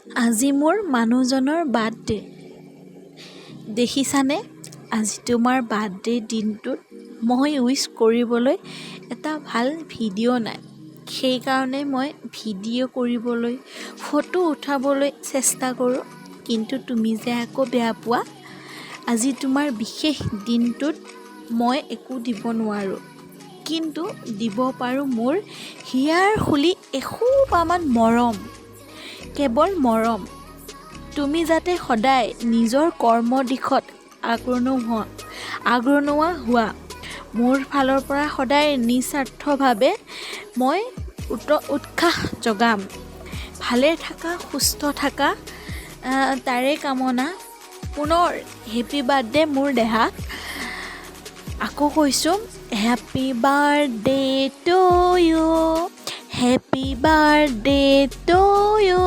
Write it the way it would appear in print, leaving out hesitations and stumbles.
আজি মোৰ মানুহজনৰ বাৰ্থডে। দেখিছানে, আজি তোমাৰ বাৰ্থডে দিনটোত মই উইচ কৰিবলৈ এটা ভাল ভিডিঅ' নাই। সেইকাৰণে মই ভিডিঅ' কৰিবলৈ, ফটো উঠাবলৈ চেষ্টা কৰোঁ, কিন্তু তুমি যে আকৌ বেয়া পোৱা। আজি তোমাৰ বিশেষ দিনটোত মই একো দিব নোৱাৰোঁ, কিন্তু দিব পাৰোঁ মোৰ হিয়াৰ খুলি এসোপামান মৰম, কেৱল মৰম। তুমি যাতে সদায় নিজৰ কৰ্ম দিশত আগৰণুৱা হোৱা, মোৰ ফালৰ পৰা সদায় নিস্বাৰ্থভাৱে মই উৎসাহ যোগাম। ভালে থাকা, সুস্থ থাকা, তাৰে কামনা। পুনৰ হেপী বাৰ্থডে মোৰ দেহাক। আকৌ কৈছোঁ, happy birthday to you, happy birthday to U.